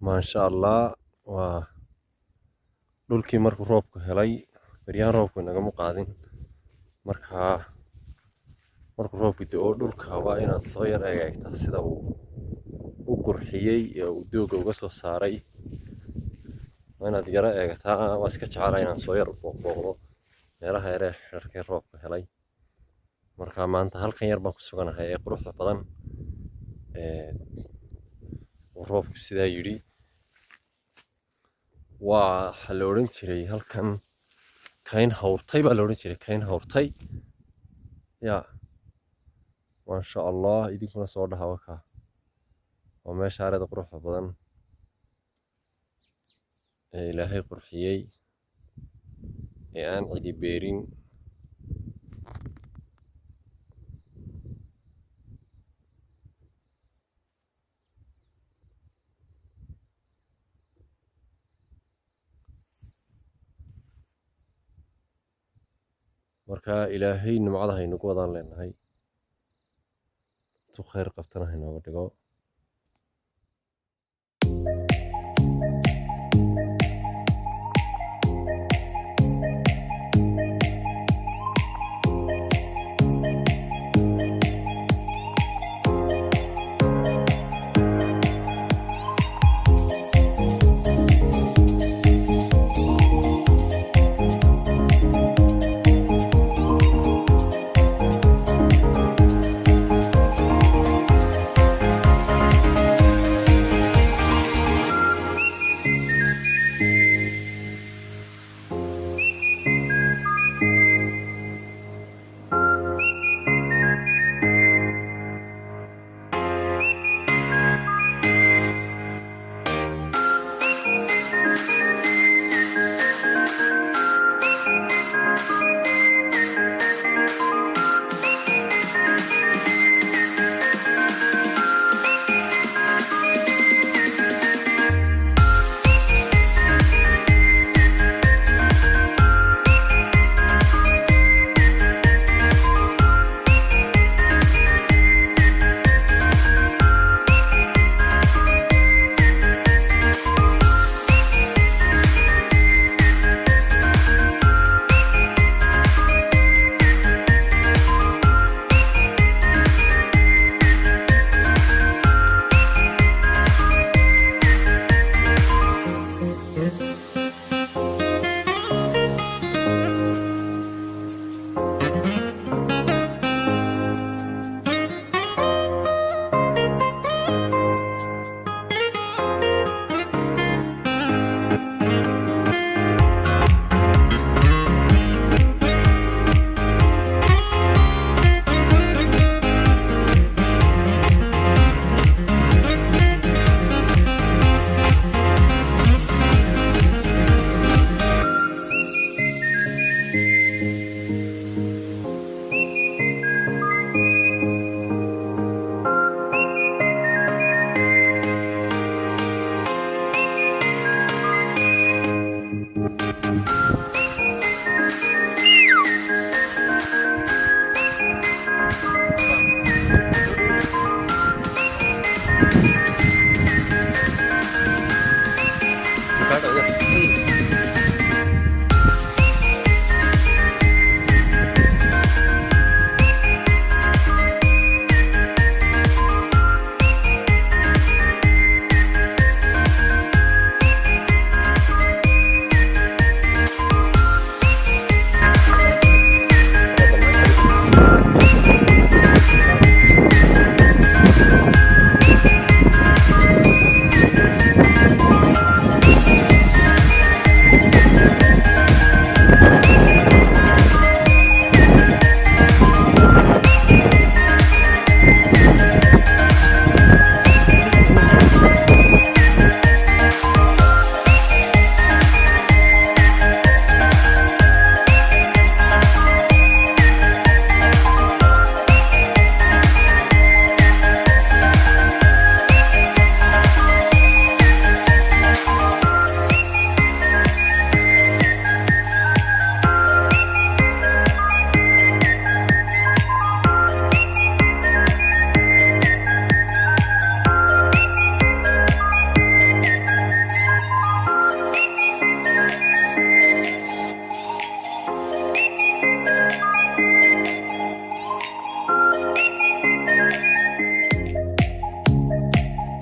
maasha allah waa dhulkii markuu roobku helay beryahan roobku inagama qaadin markaa markuu roobku da'o dhulka waa inaad soo yar eegtaa sida uu u qurxiyey ee uu dooga uga soo saaray waa inaad yara eegtaa waa iska jeclaa inaan soo yar booqbooqdo meelaha yaree xirarkii roobku helay markaa maanta halkan yar baan ku suganahay ee quruxda badan uu roobku sidaa yidhi waxa la odhan jiray halkan kayn hawrtay baa la odhan jiray kayn hawrtay ya maasha allah idinkuna soo dhaha wakaa waa meesha areeda quruxda badan ee ilaahay qurxiyey ee aan cidi beerin markaa ilaahay nimcada haynagu wadaan leenahay intuu khayr qabtana haynooga dhigo